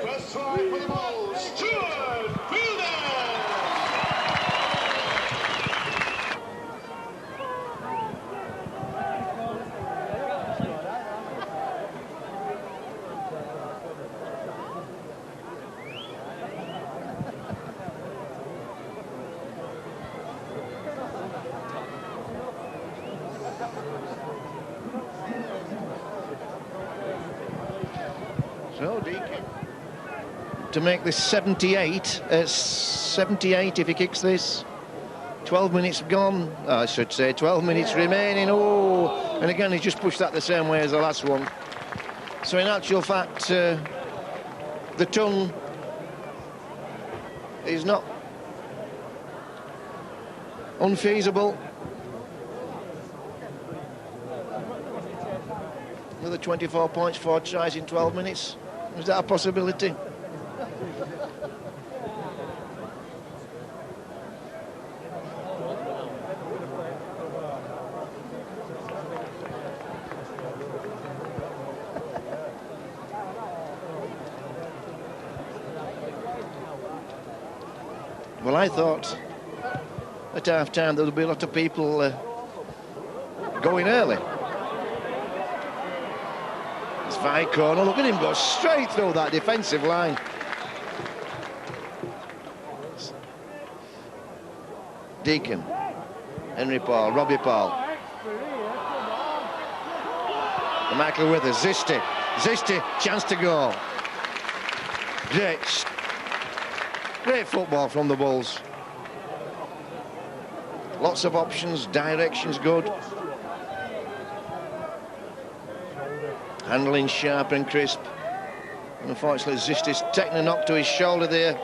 First try for the Bulls, Stuart Fielder. So Deacon to make this 78 if he kicks this. 12 minutes gone, I should say, 12 minutes remaining. Oh, and again he's just pushed that the same way as the last one. So in actual fact the ton is not unfeasible. Another 24 points, 4 tries in 12 minutes. Is that a possibility? Well, I thought at half-time there would be a lot of people going early. It's Vicona. Look at him go straight through that defensive line. Deacon, Henry Paul, Robbie Paul. And Michael Withers, Zisti, chance to go. Great football from the Bulls. Lots of options, directions good. Handling sharp and crisp. And unfortunately, Zisti's taking a knock to his shoulder there.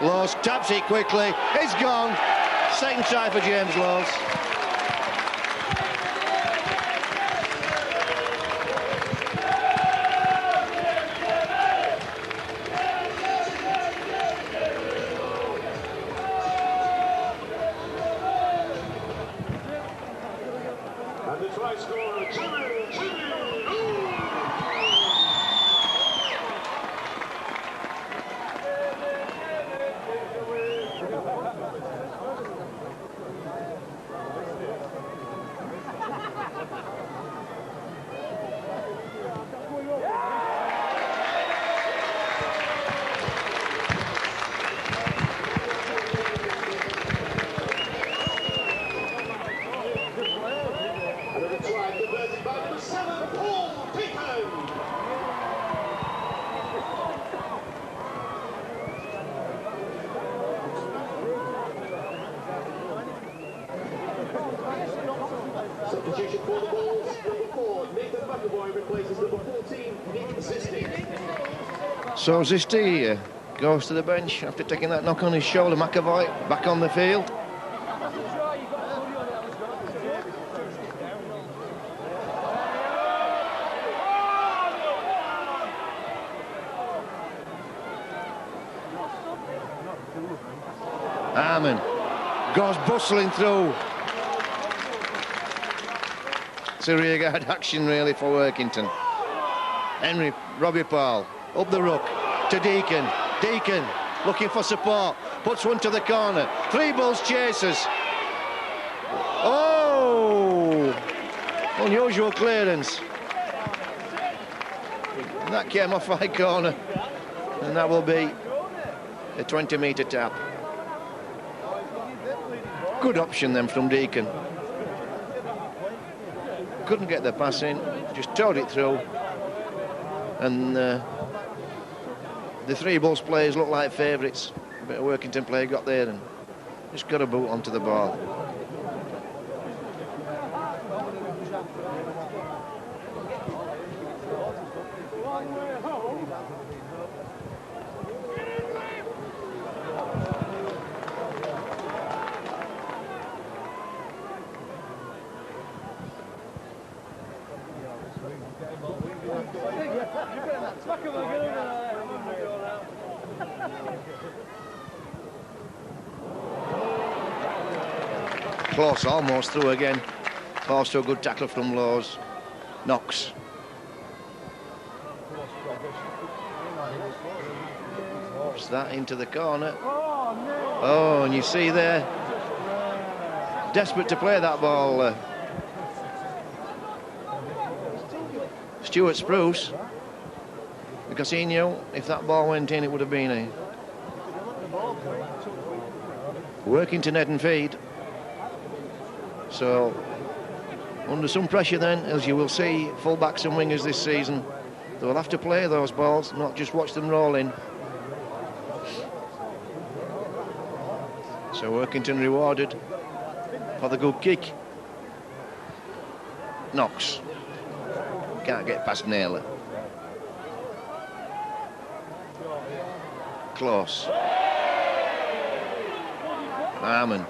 Laws taps it quickly. It's gone. Second try for James Laws. And the try scorer, Jimmy. Substitution for the Bulls. Number 4, Nathan McAvoy replaces number 14, Nick Zisti. So Zisti goes to the bench after taking that knock on his shoulder. McAvoy back on the field. Harmon goes bustling through. It's a rearguard action really for Warrington. Henry, Robbie Paul, up the ruck to Deacon. Deacon looking for support, puts one to the corner. 3 Bulls chasers. Oh! Unusual clearance. And that came off my corner. And that will be a 20-metre tap. Good option then from Deacon. Couldn't get the pass in, just towed it through. And the 3 Bulls players look like favourites. A bit of Warrington player got there and just got a boot onto the ball. Close, almost through again. Falls to a good tackle from Laws. Knox. Puts that into the corner. Oh, and you see there, desperate to play that ball. Stuart Spruce, because he knew if that ball went in, it would have been a Warrington head and feed. So, under some pressure then, as you will see, full-backs and wingers this season, they will have to play those balls, not just watch them roll in. So Warrington rewarded for the good kick. Knox. Can't get past Naylor. Close. Harmon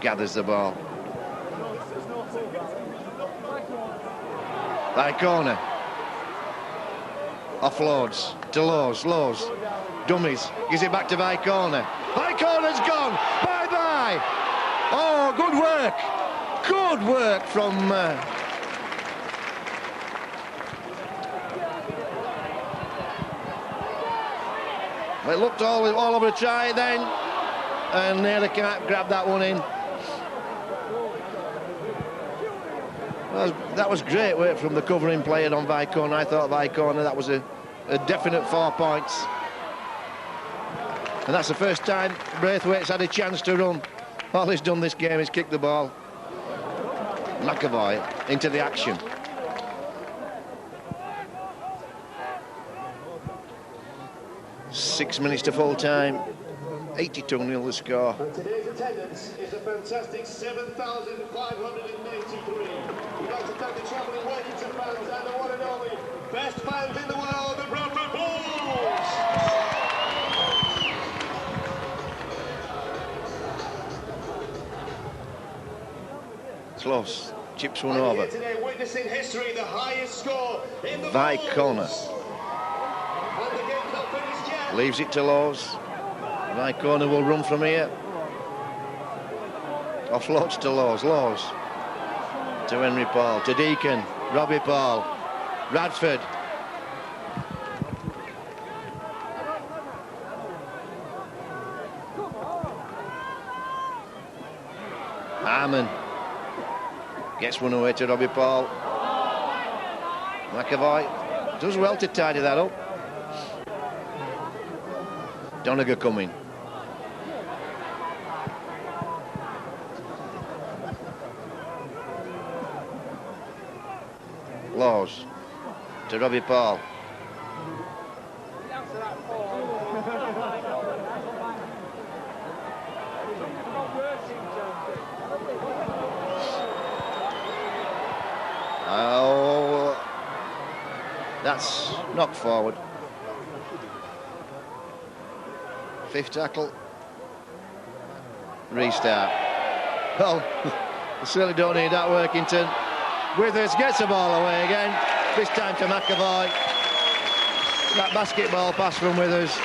gathers the ball. By corner. Offloads to Laws. Laws. Dummies. Gives it back to Vicona. Vicona's gone. Bye-bye. Oh, good work. Good work from... It looked all over a try then. and nearly can't grab that one in. That was great work from the covering player on Vicona. I thought Vicona, that was a definite 4 points. And that's the first time Braithwaite's had a chance to run. All he's done this game is kick the ball. McAvoy into the action. Six minutes to full time. 82-0 the score. And today's attendance is a fantastic 7,593. We'd like to thank the travelling Warrington fans and the one and only best fans in the world, the Bradford Bulls! Close. Chips one over. Today, witnessing history, the highest score in the Vicona. And the game's not finished yet. Leaves it to Laws. Vicona will run from here. Offloads to Laws. Laws to Henry Paul. To Deacon. Robbie Paul. Bradford. Harmon gets one away to Robbie Paul. McAvoy does well to tidy that up. Donegal coming. Laws to Robbie Paul. Oh, that's knocked forward. Fifth tackle. Restart. Oh, they certainly don't need that, Workington. Withers gets the ball away again. This time to McAvoy. That basketball pass from Withers.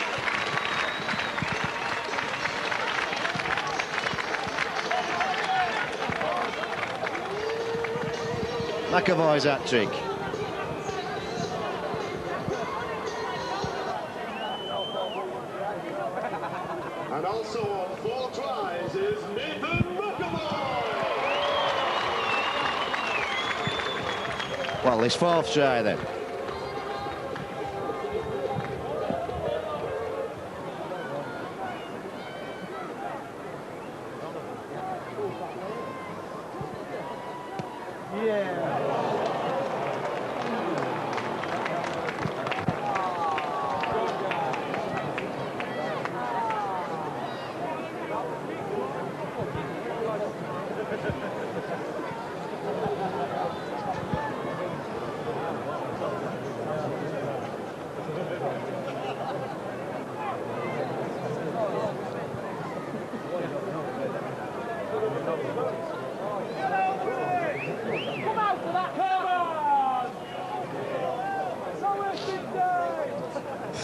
McAvoy's hat-trick. And also on 4 tries is Nathan McAvoy. Well, his 4th try then. Yeah.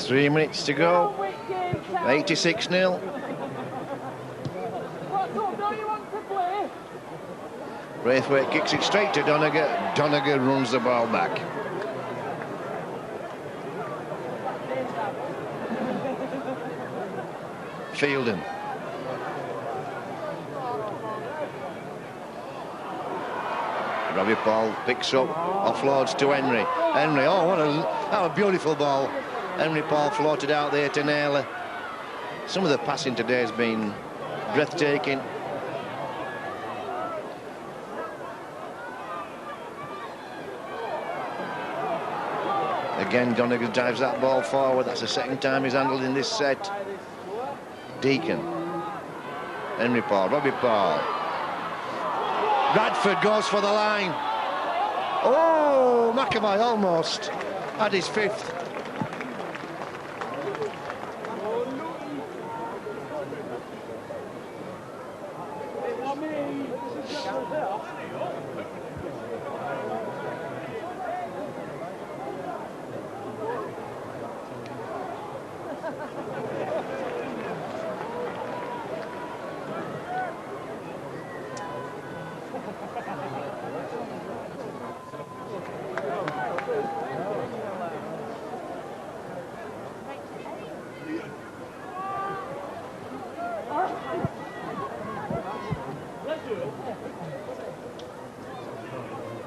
3 minutes to go. 86-0. Braithwaite kicks it straight to Donegal. Donegal runs the ball back. Fielden. Robbie Paul picks up, offloads to Henry. Henry, oh, what a beautiful ball. Henry Paul floated out there to Naylor. Some of the passing today has been breathtaking. Again, Donegal drives that ball forward. That's the second time he's handled in this set. Deacon. Henry Paul, Robbie Paul. Bradford goes for the line. Oh, McAvoy almost had his 5th.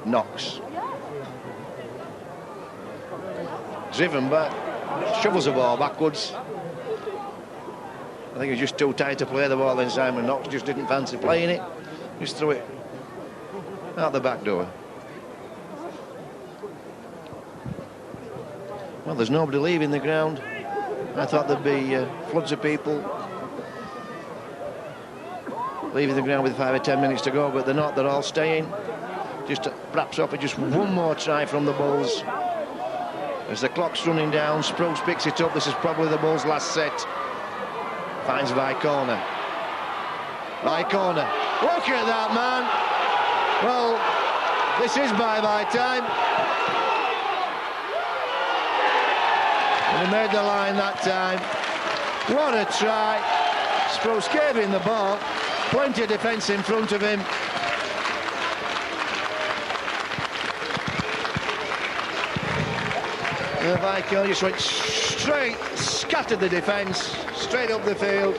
Knox. Driven back, shovels the ball backwards. I think he was just too tired to play the ball then. Simon Knox just didn't fancy playing it. Just threw it out the back door. Well, there's nobody leaving the ground. I thought there'd be floods of people leaving the ground with 5 or 10 minutes to go, but they're not. They're all staying. Just perhaps offer just one more try from the Bulls. As the clock's running down, Sprouse picks it up. This is probably the Bulls' last set. Finds Vicona. Vicona. Look at that, man. Well, this is bye-bye time. And he made the line that time. What a try. Sprouse gave him the ball. Plenty of defence in front of him. Vicona just went straight, scattered the defence, straight up the field.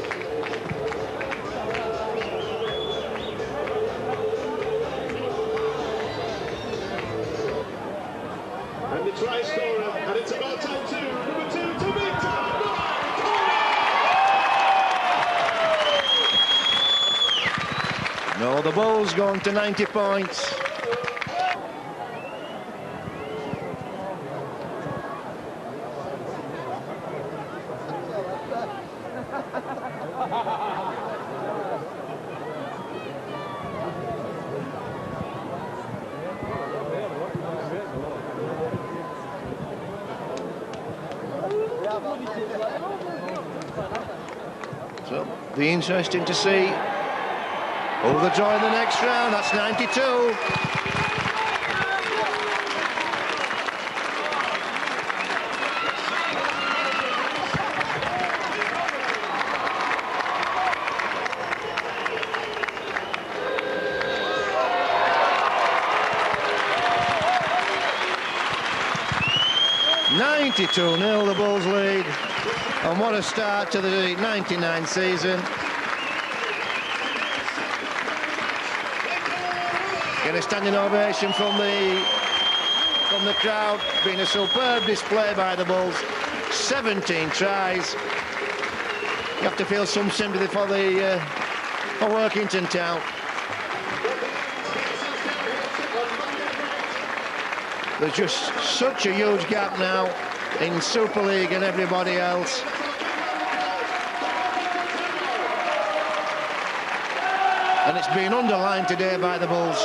And the try scorer, and it's about time to number 2 to Victor. No, the Bulls going to 90 points. So, be interesting to see who they draw in the next round. That's 92. (92-0) the Bulls lead, and what a start to the 99 season. Get a standing ovation from the crowd. Been a superb display by the Bulls. 17 tries. You have to feel some sympathy for Warrington Town. There's just such a huge gap now in Super League and everybody else. And it's been underlined today by the Bulls.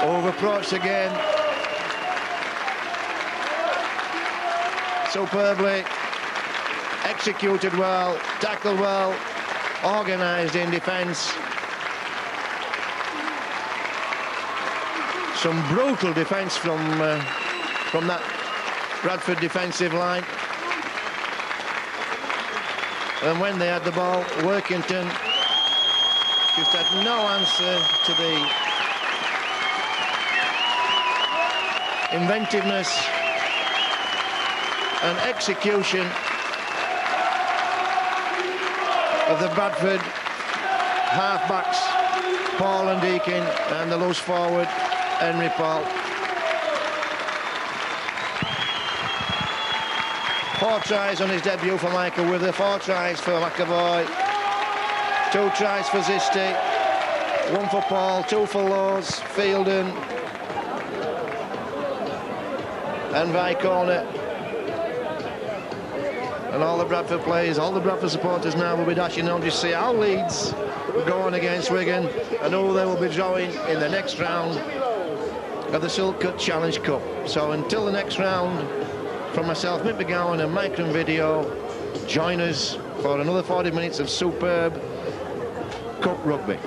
Over-approached again. Superbly executed well, tackled well, organised in defence. Some brutal defence from that Bradford defensive line. And when they had the ball, Warrington just had no answer to the inventiveness and execution of the Bradford half-backs, Paul and Deakin, and the loose forward, Henry Paul. 4 tries on his debut for Michael Wither, 4 tries for McAvoy, 2 tries for Zisti, 1 for Paul, 2 for Laws, Fielden and Vicona. And all the Bradford players, all the Bradford supporters now will be dashing on to see how Leeds go on against Wigan and who they will be drawing in the next round of the Silk Cut Challenge Cup. So until the next round, from myself, Mick McGowan and Micron Video, join us for another 40 minutes of superb cup rugby.